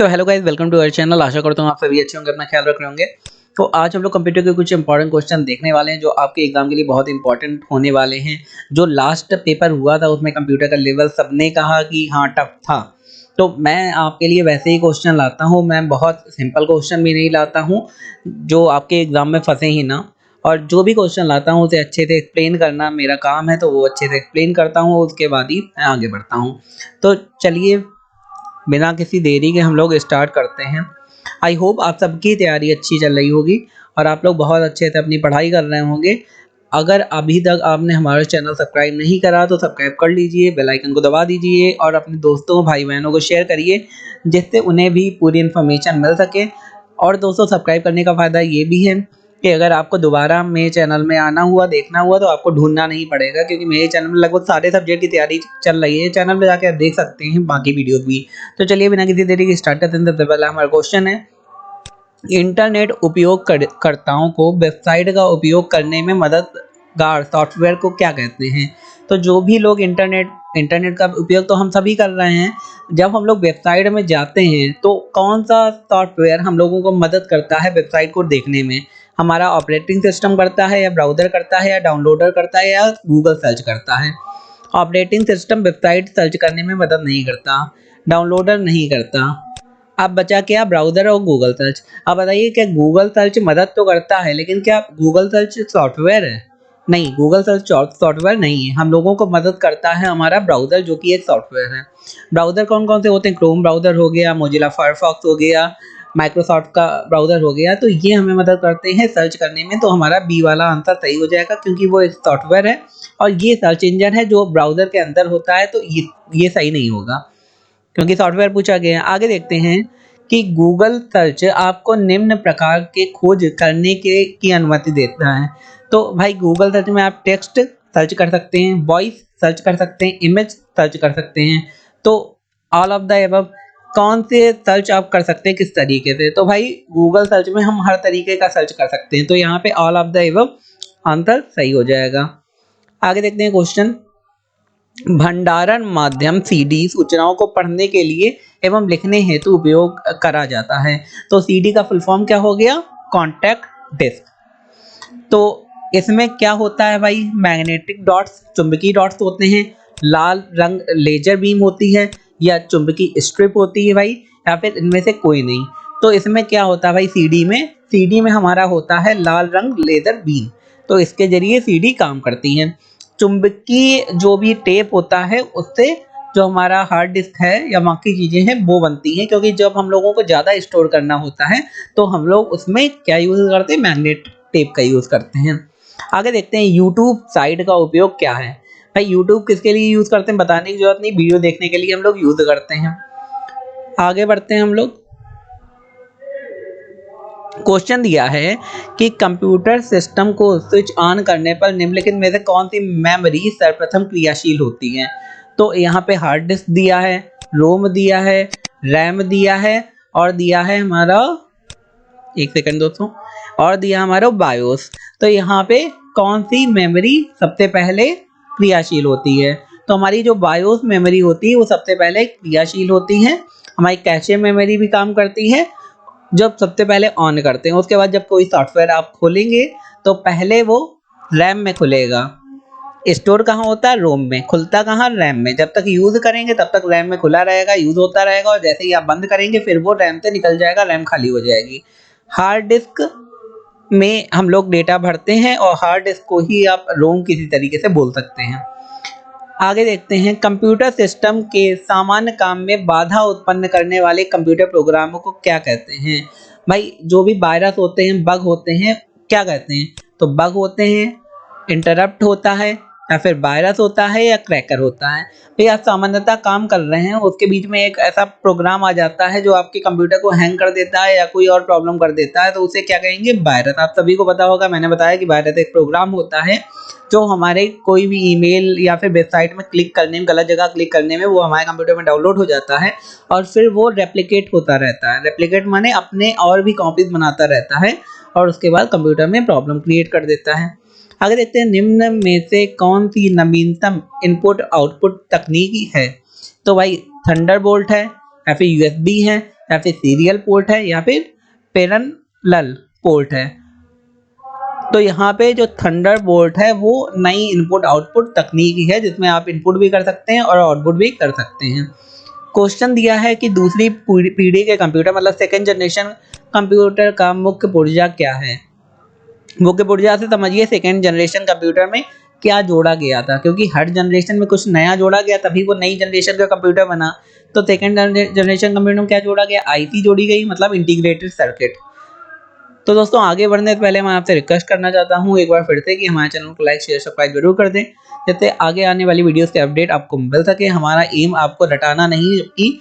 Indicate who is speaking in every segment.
Speaker 1: तो hello guys, welcome to our channel. आशा करता हूँ आप सभी अच्छे होंगे, अपना ख्याल रख रहे होंगे। तो आज हम लोग कंप्यूटर के कुछ इंपॉर्टेंट क्वेश्चन देखने वाले हैं जो आपके एग्जाम के लिए बहुत इंपॉर्टेंट होने वाले हैं। जो लास्ट पेपर हुआ था उसमें कंप्यूटर का लेवल सबने कहा कि हाँ टफ था, तो मैं आपके लिए वैसे ही क्वेश्चन लाता हूँ। मैं बहुत सिंपल क्वेश्चन भी नहीं लाता हूँ जो आपके एग्जाम में फंसे ही ना, और जो भी क्वेश्चन लाता हूँ उसे अच्छे से एक्सप्लेन करना मेरा काम है, तो वो अच्छे से एक्सप्लेन करता हूँ, उसके बाद ही मैं आगे बढ़ता हूँ। तो चलिए बिना किसी देरी के हम लोग स्टार्ट करते हैं। आई होप आप सबकी तैयारी अच्छी चल रही होगी और आप लोग बहुत अच्छे से अपनी पढ़ाई कर रहे होंगे। अगर अभी तक आपने हमारा चैनल सब्सक्राइब नहीं करा तो सब्सक्राइब कर लीजिए, बेल आइकन को दबा दीजिए और अपने दोस्तों भाई बहनों को शेयर करिए जिससे उन्हें भी पूरी इन्फॉर्मेशन मिल सके। और दोस्तों, सब्सक्राइब करने का फ़ायदा ये भी है कि अगर आपको दोबारा मेरे चैनल में आना हुआ, देखना हुआ, तो आपको ढूंढना नहीं पड़ेगा, क्योंकि मेरे चैनल में लगभग सारे सब्जेक्ट की तैयारी चल रही है। चैनल पे जाके आप देख सकते हैं बाकी वीडियोस भी। तो चलिए बिना किसी देरी के स्टार्ट करते हैं। सबसे पहला हमारा क्वेश्चन है, इंटरनेट उपयोगकर्ताओं को वेबसाइट का उपयोग करने में मददगार सॉफ्टवेयर को क्या कहते हैं। तो जो भी लोग इंटरनेट का उपयोग तो हम सभी कर रहे हैं। जब हम लोग वेबसाइट में जाते हैं तो कौन सा सॉफ्टवेयर हम लोगों को मदद करता है वेबसाइट को देखने में? हमारा ऑपरेटिंग सिस्टम करता है, या ब्राउज़र करता है, या डाउनलोडर करता है, या गूगल सर्च करता है? ऑपरेटिंग सिस्टम वेबसाइट सर्च करने में मदद नहीं करता, डाउनलोडर नहीं करता। अब बचा क्या? ब्राउज़र और गूगल सर्च। अब बताइए, क्या गूगल सर्च मदद तो करता है, लेकिन क्या गूगल सर्च सॉफ्टवेयर है? नहीं, गूगल सर्च सॉफ्टवेयर नहीं है। हम लोगों को मदद करता है हमारा ब्राउज़र, जो कि एक सॉफ्टवेयर है। ब्राउज़र कौन कौन से होते हैं? क्रोम ब्राउज़र हो गया, मोजिला फायरफॉक्स हो गया, माइक्रोसॉफ्ट का ब्राउज़र हो गया। तो ये हमें मदद करते हैं सर्च करने में। तो हमारा बी वाला आंसर सही हो जाएगा, क्योंकि वो एक सॉफ्टवेयर है और ये सर्च इंजन है जो ब्राउज़र के अंदर होता है। तो ये सही नहीं होगा, क्योंकि सॉफ्टवेयर पूछा गया है। आगे देखते हैं कि गूगल सर्च आपको निम्न प्रकार के खोज करने की अनुमति देता है। तो भाई, गूगल सर्च में आप टेक्स्ट सर्च कर सकते हैं, वॉइस सर्च कर सकते हैं, इमेज सर्च कर सकते हैं। तो ऑल ऑफ द एबव कौन से सर्च आप कर सकते हैं, किस तरीके से? तो भाई, गूगल सर्च में हम हर तरीके का सर्च कर सकते हैं। तो यहाँ पे all of the above answer सही हो जाएगा। आगे देखते हैं क्वेश्चन, भंडारण माध्यम सीडी सूचनाओं को पढ़ने के लिए एवं लिखने हेतु उपयोग करा जाता है। तो सीडी का फुल फॉर्म क्या हो गया? Contact disc. तो इसमें क्या होता है भाई? मैग्नेटिक डॉट्स, चुंबकीय डॉट्स होते हैं, लाल रंग लेजर बीम होती है, या चुंबकीय स्ट्रिप होती है भाई, या फिर इनमें से कोई नहीं। तो इसमें क्या होता है भाई? सीडी में हमारा होता है लाल रंग लेजर बीम। तो इसके जरिए सीडी काम करती है। चुंबकीय जो भी टेप होता है उससे जो हमारा हार्ड डिस्क है या बाकी चीज़ें हैं वो बनती हैं, क्योंकि जब हम लोगों को ज़्यादा स्टोर करना होता है तो हम लोग उसमें क्या यूज़ करते हैं? मैग्नेट टेप का यूज़ करते हैं। आगे देखते हैं, यूट्यूब साइट का उपयोग क्या है? भाई, यूट्यूब किसके लिए यूज़ करते हैं बताने की जरूरत नहीं, वीडियो देखने के लिए हम लोग यूज़ करते हैं। आगे बढ़ते हैं हम लोग। क्वेश्चन दिया है कि कंप्यूटर सिस्टम को स्विच ऑन करने पर निम्नलिखित में से कौन सी मेमोरी सर्वप्रथम क्रियाशील होती है? तो यहाँ पे हार्ड डिस्क दिया है, रोम दिया है, रैम दिया है, और दिया है हमारा, एक सेकंड दोस्तों, और दिया हमारा बायोस। तो यहाँ पे कौन सी मेमोरी सबसे पहले क्रियाशील होती है? तो हमारी जो बायोस मेमोरी होती है वो सबसे पहले क्रियाशील होती है। हमारी कैशे मेमोरी भी काम करती है जब सबसे पहले ऑन करते हैं। उसके बाद जब कोई सॉफ्टवेयर आप खोलेंगे तो पहले वो रैम में खुलेगा। स्टोर कहाँ होता है? रोम में। खुलता कहाँ? रैम में। जब तक यूज़ करेंगे तब तक रैम में खुला रहेगा, यूज़ होता रहेगा, और जैसे ही आप बंद करेंगे फिर वो रैम से निकल जाएगा, रैम खाली हो जाएगी। हार्ड डिस्क में हम लोग डेटा भरते हैं और हार्ड डिस्क को ही आप रोम किसी तरीके से बोल सकते हैं। आगे देखते हैं, कंप्यूटर सिस्टम के सामान्य काम में बाधा उत्पन्न करने वाले कंप्यूटर प्रोग्रामों को क्या कहते हैं? भाई, जो भी वायरस होते हैं, बग होते हैं, क्या कहते हैं? तो बग होते हैं, इंटरप्ट होता है, या फिर वायरस होता है, या क्रैकर होता है। तो आप सामान्यतः काम कर रहे हैं, उसके बीच में एक ऐसा प्रोग्राम आ जाता है जो आपके कंप्यूटर को हैंग कर देता है या कोई और प्रॉब्लम कर देता है, तो उसे क्या कहेंगे? वायरस। आप सभी को पता होगा, मैंने बताया कि वायरस एक प्रोग्राम होता है जो हमारे कोई भी ईमेल या फिर वेबसाइट में क्लिक करने में, गलत जगह क्लिक करने में, वो हमारे कंप्यूटर में डाउनलोड हो जाता है और फिर वो रेप्लिकेट होता रहता है। रेप्लिकेट माने अपने और भी कॉपीज बनाता रहता है और उसके बाद कंप्यूटर में प्रॉब्लम क्रिएट कर देता है। आगे देखते हैं, निम्न में से कौन सी नवीनतम इनपुट आउटपुट तकनीकी है? तो भाई, थंडरबोल्ट है, या फिर यूएसबी है, या फिर सीरियल पोर्ट है या फिर पैरेलल पोर्ट है। तो यहाँ पे जो थंडरबोल्ट है वो नई इनपुट आउटपुट तकनीक है जिसमें आप इनपुट भी कर सकते हैं और आउटपुट भी कर सकते हैं। क्वेश्चन दिया है कि दूसरी पीढ़ी के कंप्यूटर मतलब सेकेंड जनरेशन कंप्यूटर का मुख्य पुर्जा क्या है। मुख्य पुर्जा से समझिए सेकेंड जनरेशन कंप्यूटर में क्या जोड़ा गया था, क्योंकि हर जनरेशन में कुछ नया जोड़ा गया तभी वो नई जनरेशन का कंप्यूटर बना। तो सेकेंड जनरेशन कंप्यूटर में क्या जोड़ा गया, आईसी जोड़ी गई, मतलब इंटीग्रेटेड सर्किट। तो दोस्तों आगे बढ़ने से पहले मैं आपसे रिक्वेस्ट करना चाहता हूँ एक बार फिर से कि हमारे चैनल को लाइक शेयर सब्सक्राइब जरूर कर दें, जिससे आगे आने वाली वीडियोस के अपडेट आपको मिल सके। हमारा एम आपको रटाना नहीं जबकि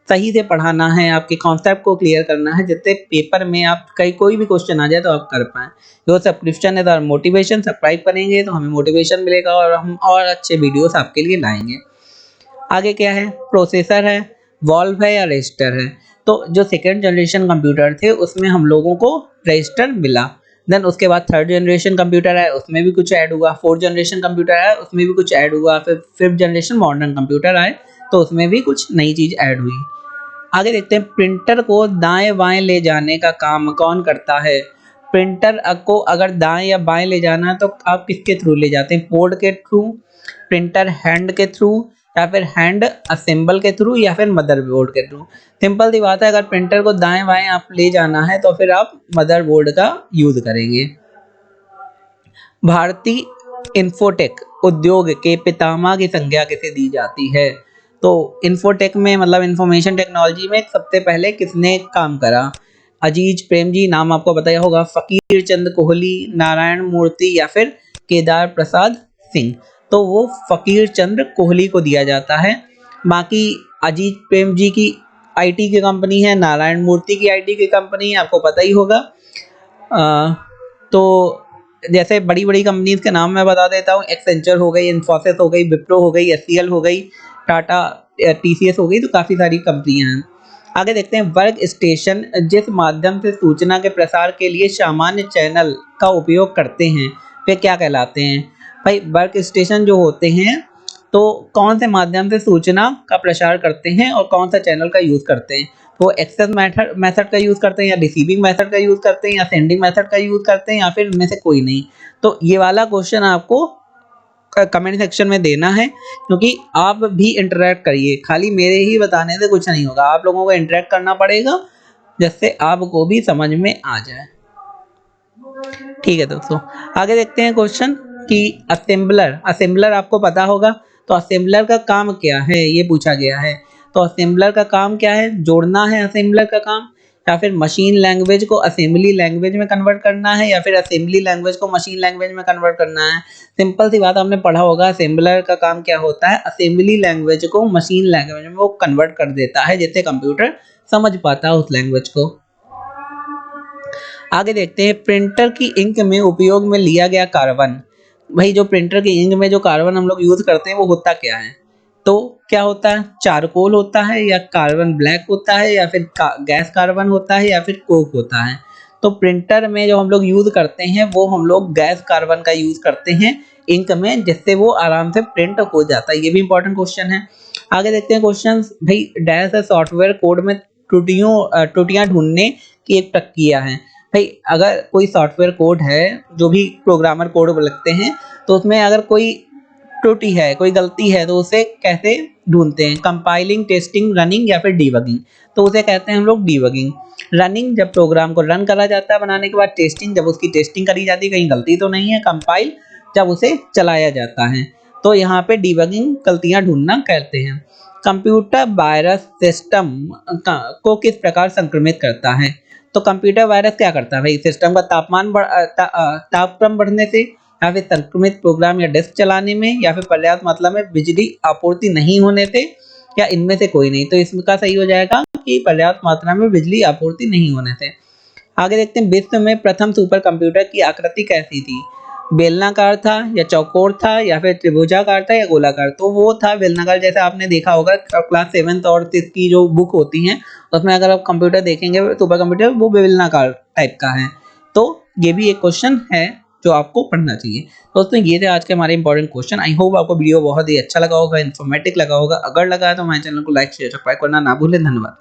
Speaker 1: सही से पढ़ाना है, आपके कॉन्सेप्ट को क्लियर करना है, जिससे पेपर में आप कोई भी क्वेश्चन आ जाए तो आप कर पाएँ। जो सब्सक्रिप्शन है तो मोटिवेशन, सब्सक्राइब करेंगे तो हमें मोटिवेशन मिलेगा और हम और अच्छे वीडियोस आपके लिए लाएंगे। आगे क्या है, प्रोसेसर है, वॉल्व है या रजिस्टर है। तो जो सेकेंड जनरेशन कंप्यूटर थे उसमें हम लोगों को रजिस्टर मिला। देन उसके बाद थर्ड जनरेशन कंप्यूटर है उसमें भी कुछ ऐड हुआ, फोर्थ जनरेशन कंप्यूटर है उसमें भी कुछ ऐड हुआ, फिर फिफ्थ जनरेशन मॉडर्न कंप्यूटर आए तो उसमें भी कुछ नई चीज़ ऐड हुई। आगे देखते हैं, प्रिंटर को दाएं बाएं ले जाने का काम कौन करता है। प्रिंटर को अगर दाएं या बाएं ले जाना है तो आप किसके थ्रू ले जाते हैं, पोर्ट के थ्रू, प्रिंटर हैंड के थ्रू या फिर हैंड असेंबल के थ्रू या फिर मदरबोर्ड के थ्रू। सिंपल सी बात है, अगर प्रिंटर को दाएं बाएं आप ले जाना है तो फिर आप मदरबोर्ड का यूज करेंगे। भारतीय इंफोटेक उद्योग के पितामह की संज्ञा किसे दी जाती है। तो इंफोटेक में मतलब इंफॉर्मेशन टेक्नोलॉजी में सबसे पहले किसने काम करा, अजीज प्रेम जी, नाम आपको बताया होगा, फकीर चंद कोहली, नारायण मूर्ति या फिर केदार प्रसाद सिंह। तो वो फकीर चंद्र कोहली को दिया जाता है। बाकी अजीत प्रेम जी की आईटी की कंपनी है, नारायण मूर्ति की आईटी की कंपनी है, आपको पता ही होगा। तो जैसे बड़ी बड़ी कंपनीज के नाम मैं बता देता हूँ, एक्सेंचर हो गई, इन्फोसिस हो गई, विप्रो हो गई, एचसीएल हो गई, टाटा टीसीएस हो गई, तो काफ़ी सारी कंपनियां हैं। आगे देखते हैं, वर्क स्टेशन जिस माध्यम से सूचना के प्रसार के लिए सामान्य चैनल का उपयोग करते हैं वे क्या कहलाते हैं। भाई वर्क स्टेशन जो होते हैं तो कौन से माध्यम से सूचना का प्रसार करते हैं और कौन सा चैनल का यूज़ करते हैं। वो एक्सेस मेथड का यूज़ करते हैं या रिसीविंग मेथड का यूज़ करते हैं या सेंडिंग मेथड का यूज़ करते हैं या फिर इनमें से कोई नहीं। तो ये वाला क्वेश्चन आपको कमेंट सेक्शन में देना है, क्योंकि आप भी इंटरेक्ट करिए, खाली मेरे ही बताने से कुछ नहीं होगा, आप लोगों को इंटरेक्ट करना पड़ेगा जिससे आपको भी समझ में आ जाए। ठीक है दोस्तों, आगे देखते हैं क्वेश्चन कि असेंबलर आपको पता होगा। तो असेंबलर का काम क्या है ये पूछा गया है। तो असेंबलर का काम क्या है, जोड़ना है असेंबलर का काम, या फिर मशीन लैंग्वेज को असेंबली लैंग्वेज में कन्वर्ट करना है या फिर असेंबली लैंग्वेज को मशीन लैंग्वेज में कन्वर्ट करना है। सिंपल सी बात आपने पढ़ा होगा, असेंबलर का काम क्या होता है, असेंबली लैंग्वेज को मशीन लैंग्वेज में वो कन्वर्ट कर देता है जिससे कंप्यूटर समझ पाता है उस लैंग्वेज को। आगे देखते हैं, प्रिंटर की इंक में उपयोग में लिया गया कार्बन। भाई जो प्रिंटर की इंक में जो कार्बन हम लोग यूज करते हैं वो होता क्या है। तो क्या होता है, चारकोल होता है या कार्बन ब्लैक होता है या फिर गैस कार्बन होता है या फिर कोक होता है। तो प्रिंटर में जो हम लोग यूज करते हैं वो हम लोग गैस कार्बन का यूज करते हैं इंक में, जिससे वो आराम से प्रिंट हो जाता है। ये भी इंपॉर्टेंट क्वेश्चन है। आगे देखते हैं क्वेश्चन, भाई डैश सॉफ्टवेयर कोड में त्रुटियां ढूंढने की एक प्रक्रिया है। भाई अगर कोई सॉफ्टवेयर कोड है, जो भी प्रोग्रामर कोड लिखते हैं, तो उसमें अगर कोई त्रुटि है, कोई गलती है, तो उसे कैसे ढूंढते हैं, कंपाइलिंग, टेस्टिंग, रनिंग या फिर डीबगिंग। तो उसे कहते हैं हम लोग डीबगिंग। रनिंग जब प्रोग्राम को रन करा जाता है बनाने के बाद, टेस्टिंग जब उसकी टेस्टिंग करी जाती है कहीं गलती तो नहीं है, कंपाइल जब उसे चलाया जाता है। तो यहाँ पे डीबगिंग गलतियां ढूंढना कहते हैं। कंप्यूटर वायरस सिस्टम को किस प्रकार संक्रमित करता है। तो कंप्यूटर वायरस क्या करता है भाई, सिस्टम का तापक्रम बढ़ने से, या फिर संक्रमित प्रोग्राम या डिस्क चलाने में, या फिर पर्याप्त मात्रा में बिजली आपूर्ति नहीं होने से, या इनमें से कोई नहीं। तो इसका सही हो जाएगा कि पर्याप्त मात्रा में बिजली आपूर्ति नहीं होने से। आगे देखते हैं, विश्व में प्रथम सुपर कंप्यूटर की आकृति कैसी थी। बेलनाकार था या चौकोर था या फिर त्रिभुजाकार था या गोलाकार। तो वो था बेलनाकार, जैसे आपने देखा होगा क्लास 7th और 6th की जो बुक होती हैं उसमें अगर आप कंप्यूटर देखेंगे सुपर कंप्यूटर वो बेलनाकार टाइप का है। तो ये भी एक क्वेश्चन है जो आपको पढ़ना चाहिए। दोस्तों ये थे आज के हमारे इंपॉर्टेंट क्वेश्चन। आई होप आपको वीडियो बहुत ही अच्छा लगा होगा, इन्फॉर्मेटिव लगा होगा। अगर लगा है तो हमारे चैनल को लाइक शेयर सब्सक्राइब करना ना भूलें। धन्यवाद।